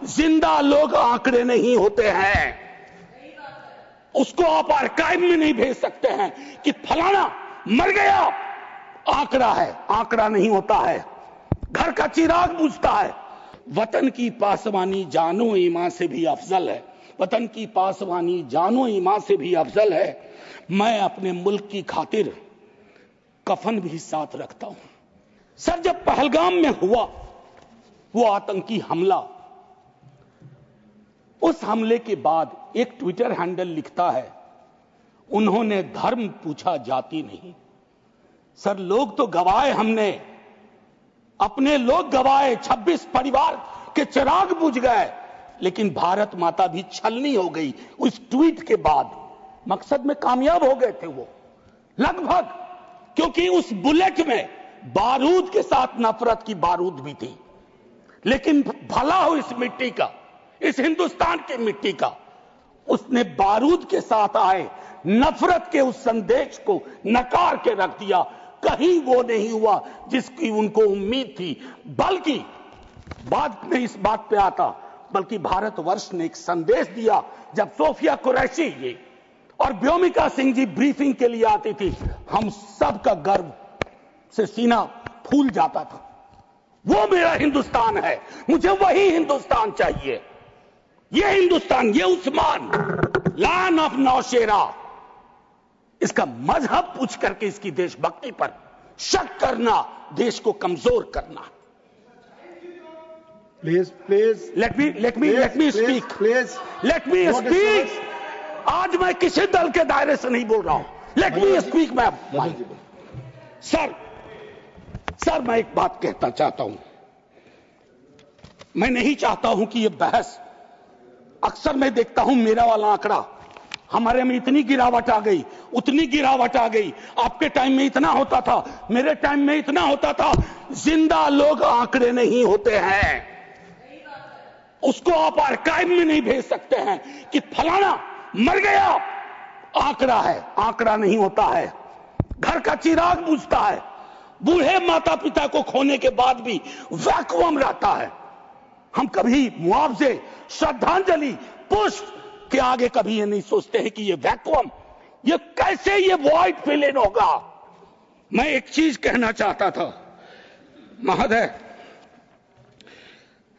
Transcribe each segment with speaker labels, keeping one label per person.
Speaker 1: जिंदा लोग आंकड़े नहीं होते हैं। उसको आप आर्काइव में नहीं भेज सकते हैं कि फलाना मर गया, आंकड़ा है, आंकड़ा नहीं होता है। घर का चिराग बुझता है। वतन की पासवानी जानो ईमान से भी अफजल है। वतन की पासवानी जानो ईमान से भी अफजल है। मैं अपने मुल्क की खातिर कफन भी साथ रखता हूं। सर, जब पहलगाम में हुआ वो आतंकी हमला, उस हमले के बाद एक ट्विटर हैंडल लिखता है, उन्होंने धर्म पूछा, जाति नहीं। सर, लोग तो गवाए, हमने अपने लोग गवाए, 26 परिवार के चिराग बुझ गए, लेकिन भारत माता भी छलनी हो गई उस ट्वीट के बाद। मकसद में कामयाब हो गए थे वो लगभग, क्योंकि उस बुलेट में बारूद के साथ नफरत की बारूद भी थी। लेकिन भला हो इस मिट्टी का, इस हिंदुस्तान की मिट्टी का, उसने बारूद के साथ आए नफरत के उस संदेश को नकार के रख दिया। कहीं वो नहीं हुआ जिसकी उनको उम्मीद थी। बल्कि बाद में इस बात पे आता, बल्कि भारतवर्ष ने एक संदेश दिया। जब सोफिया कुरैशी ये और व्योमिका सिंह जी ब्रीफिंग के लिए आती थी, हम सब का गर्व से सीना फूल जाता था। वो मेरा हिंदुस्तान है, मुझे वही हिंदुस्तान चाहिए। ये हिंदुस्तान, ये उस्मान, लैंड ऑफ नौशेरा। इसका मजहब पूछ करके इसकी देशभक्ति पर शक करना देश को कमजोर करना।
Speaker 2: Please
Speaker 1: let me speak। आज मैं किसी दल के दायरे से नहीं बोल रहा हूं। Let me speak. सर, मैं एक बात कहना चाहता हूं। मैं नहीं चाहता हूं कि यह बहस, अक्सर मैं देखता हूं मेरा वाला आंकड़ा, हमारे में इतनी गिरावट आ गई, उतनी गिरावट आ गई, आपके टाइम में इतना होता था, मेरे टाइम में इतना होता था। जिंदा लोग आंकड़े नहीं होते हैं। उसको आप आर्काइव में नहीं भेज सकते हैं कि फलाना मर गया, आंकड़ा है, आंकड़ा नहीं होता है। घर का चिराग बुझता है। बूढ़े माता पिता को खोने के बाद भी वैक्यूम रहता है। हम कभी मुआवजे, श्रद्धांजलि, पुष्प के आगे कभी ये नहीं सोचते हैं कि ये वैक्यूम, ये कैसे ये वॉइड फिल इन होगा। मैं एक चीज कहना चाहता था महोदय,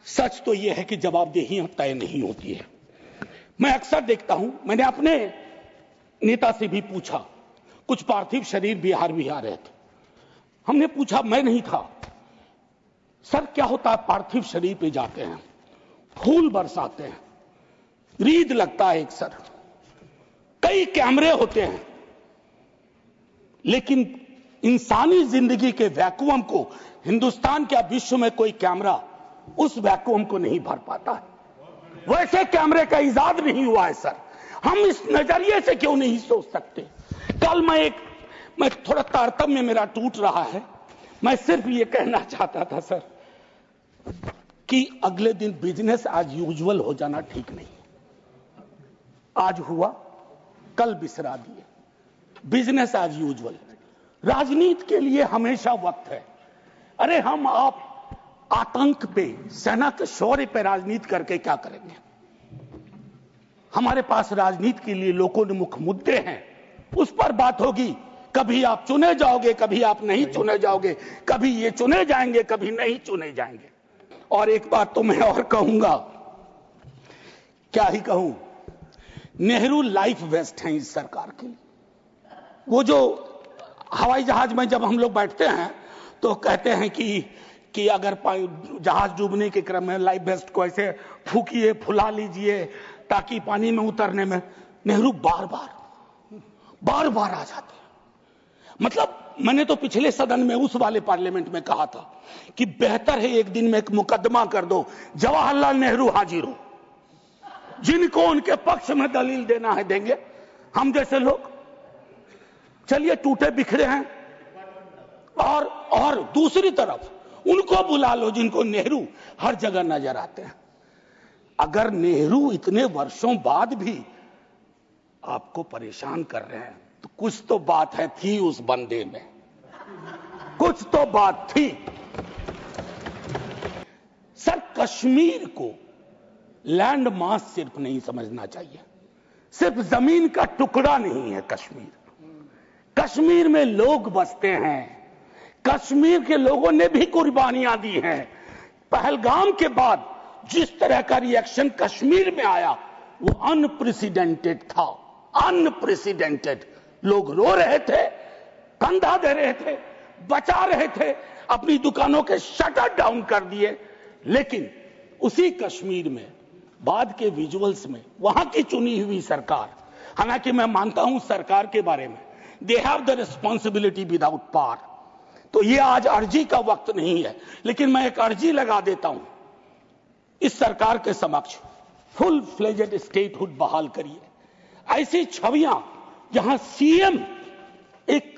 Speaker 1: सच तो यह है कि जवाबदेही तय नहीं होती है। मैं अक्सर देखता हूं, मैंने अपने नेता से भी पूछा, कुछ पार्थिव शरीर बिहार भी आ रहे थे, हमने पूछा, मैं नहीं था, सर क्या होता है, पार्थिव शरीर पे जाते हैं, फूल बरसाते हैं, रीद लगता है एक सर, कई कैमरे होते हैं, लेकिन इंसानी जिंदगी के वैक्यूम को हिंदुस्तान क्या विश्व में कोई कैमरा उस वैक्यूम को नहीं भर पाता है। वैसे कैमरे का इजाद नहीं हुआ है सर। हम इस नजरिए से क्यों नहीं सोच सकते। कल मैं थोड़ा तारतम्य मेरा टूट रहा है। मैं सिर्फ ये कहना चाहता था सर कि अगले दिन बिजनेस आज यूजुअल हो जाना ठीक नहीं। आज हुआ, कल बिसरा दिए, बिजनेस आज यूजुअल। राजनीति के लिए हमेशा वक्त है। अरे हम आप आतंक पे, सेना के शौर्य पे राजनीति करके क्या करेंगे। हमारे पास राजनीति के लिए लोकोन्मुख मुद्दे हैं, उस पर बात होगी। कभी आप चुने जाओगे, कभी आप नहीं चुने जाओगे, कभी ये चुने जाएंगे, कभी नहीं चुने जाएंगे। और एक बात तो मैं और कहूंगा, क्या ही कहूं, नेहरू लाइफ वेस्ट हैं इस सरकार के लिए। वो जो हवाई जहाज में जब हम लोग बैठते हैं तो कहते हैं कि अगर जहाज डूबने के क्रम में लाइफ वेस्ट को ऐसे फूकिए, फुला लीजिए ताकि पानी में उतरने में, नेहरू बार बार आ जाते हैं। मतलब मैंने तो पिछले सदन में उस वाले पार्लियामेंट में कहा था कि बेहतर है एक दिन में एक मुकदमा कर दो, जवाहरलाल नेहरू हाजिर हो, जिनको उनके पक्ष में दलील देना है देंगे, हम जैसे लोग चलिए टूटे बिखरे हैं। और दूसरी तरफ उनको बुला लो जिनको नेहरू हर जगह नजर आते हैं। अगर नेहरू इतने वर्षों बाद भी आपको परेशान कर रहे हैं तो कुछ तो बात है, थी उस बंदे में, कुछ तो बात थी। सर, कश्मीर को लैंड मास सिर्फ नहीं समझना चाहिए, सिर्फ जमीन का टुकड़ा नहीं है कश्मीर। कश्मीर में लोग बसते हैं, कश्मीर के लोगों ने भी कुर्बानियां दी हैं। पहलगाम के बाद जिस तरह का रिएक्शन कश्मीर में आया वो अनप्रेसिडेंटेड था, अनप्रेसिडेंटेड। लोग रो रहे थे, कंधा दे रहे थे, बचा रहे थे, अपनी दुकानों के शटर डाउन कर दिए। लेकिन उसी कश्मीर में बाद के विजुअल्स में वहां की चुनी हुई सरकार, हालांकि मैं मानता हूं सरकार के बारे में, they have the responsibility without power, तो ये आज अर्जी का वक्त नहीं है, लेकिन मैं एक अर्जी लगा देता हूं इस सरकार के समक्ष, फुल फ्लेजेड स्टेटहुड बहाल करिए। ऐसी छवियां जहां सीएम एक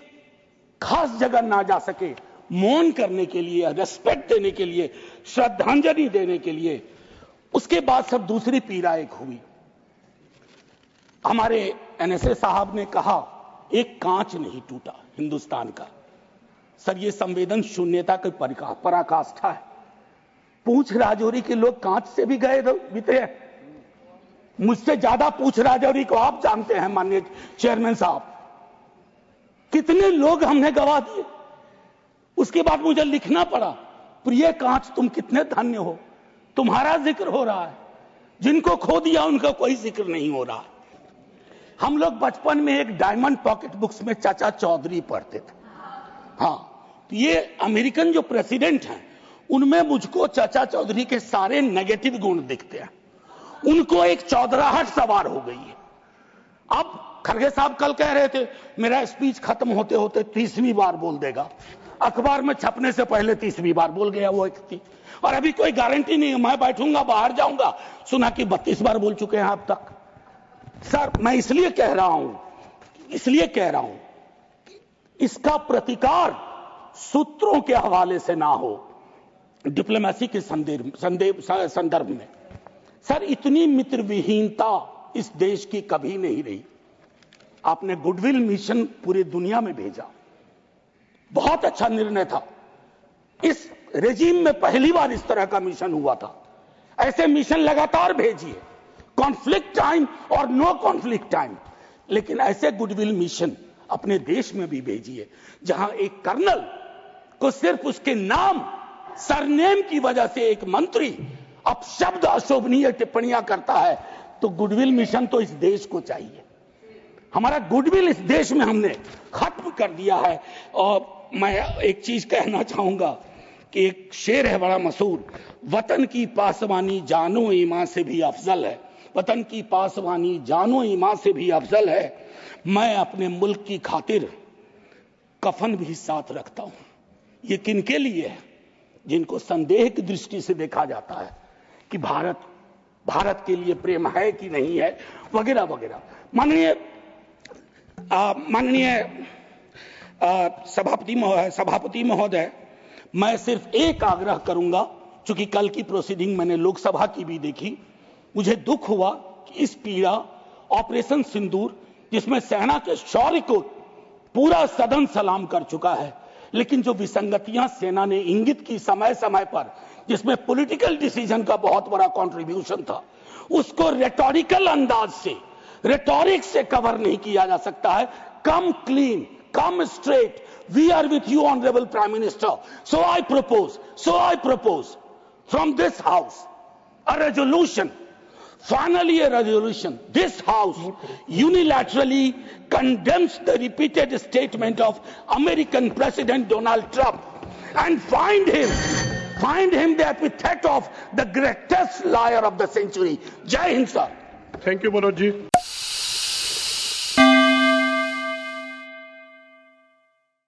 Speaker 1: खास जगह ना जा सके, मौन करने के लिए, रेस्पेक्ट देने के लिए, श्रद्धांजलि देने के लिए, उसके बाद सब दूसरी पीड़ा एक हुई। हमारे एनएसए साहब ने कहा एक कांच नहीं टूटा हिंदुस्तान का। सर ये संवेदन शून्यता की पराकाष्ठा है। पूंछ राजौरी के लोग कांच से भी गए बीते हैं। मुझसे ज्यादा पूंछ राजौरी को आप जानते हैं माननीय चेयरमैन साहब, कितने लोग हमने गवा दिए। उसके बाद मुझे लिखना पड़ा, प्रिय कांच तुम कितने धन्य हो, तुम्हारा जिक्र हो रहा है, जिनको खो दिया उनका कोई जिक्र नहीं हो रहा। हम लोग बचपन में एक डायमंड पॉकेट बुक्स में चाचा चौधरी पढ़ते थे। हाँ, तो ये अमेरिकन जो प्रेसिडेंट हैं उनमें मुझको चाचा चौधरी के सारे नेगेटिव गुण दिखते हैं। उनको एक चौधराहट सवार हो गई है। अब खड़गे साहब कल कह रहे थे मेरा स्पीच खत्म होते होते 30वीं बार बोल देगा, अखबार में छपने से पहले 30वीं बार बोल गया वो व्यक्ति, और अभी कोई गारंटी नहीं है, मैं बैठूंगा बाहर जाऊंगा सुना कि 32 बार बोल चुके हैं अब तक। सर मैं इसलिए कह रहा हूं इसका प्रतिकार सूत्रों के हवाले से ना हो, डिप्लोमेसी के संदर्भ में। सर इतनी मित्र विहीनता इस देश की कभी नहीं रही। आपने गुडविल मिशन पूरी दुनिया में भेजा, बहुत अच्छा निर्णय था। इस रेजिम में पहली बार इस तरह का मिशन हुआ था। ऐसे मिशन लगातार भेजिए, कॉन्फ्लिक्ट टाइम और नो कॉन्फ्लिक्ट टाइम, लेकिन ऐसे गुडविल मिशन अपने देश में भी भेजिए जहां एक कर्नल को सिर्फ उसके नाम सरनेम की वजह से एक मंत्री अपशब्द अशोभनीय टिप्पणियां करता है। तो गुडविल मिशन तो इस देश को चाहिए। हमारा गुडविल इस देश में हमने खत्म कर दिया है। और मैं एक चीज कहना चाहूंगा कि एक शेर है बड़ा मशहूर, वतन की पासवानी जानो ईमान से भी अफजल है, वतन की पासवानी जानो ईमान से भी अफजल है। मैं अपने मुल्क की खातिर कफन भी साथ रखता हूं। ये किनके लिए है? जिनको संदेह की दृष्टि से देखा जाता है कि भारत के लिए प्रेम है कि नहीं है, वगैरह वगैरह। माननीय सभापति महोदय, मैं सिर्फ एक आग्रह करूंगा, चूंकि कल की प्रोसीडिंग मैंने लोकसभा की भी देखी, मुझे दुख हुआ कि इस पीड़ा ऑपरेशन सिंदूर, जिसमें सेना के शौर्य को पूरा सदन सलाम कर चुका है, लेकिन जो विसंगतियां सेना ने इंगित की समय समय पर, जिसमें पॉलिटिकल डिसीजन का बहुत बड़ा कंट्रीब्यूशन था, उसको रेटोरिकल अंदाज से, रेटोरिक से कवर नहीं किया जा सकता है। Come clean, come straight, we are with you honourable prime minister, so I propose from this house a resolution, finally a resolution. This house unilaterally condemns the repeated statement of American President Donald Trump and find him the epithet of the greatest liar of the century. Jai Hind sir.
Speaker 2: Thank you, Manoj ji.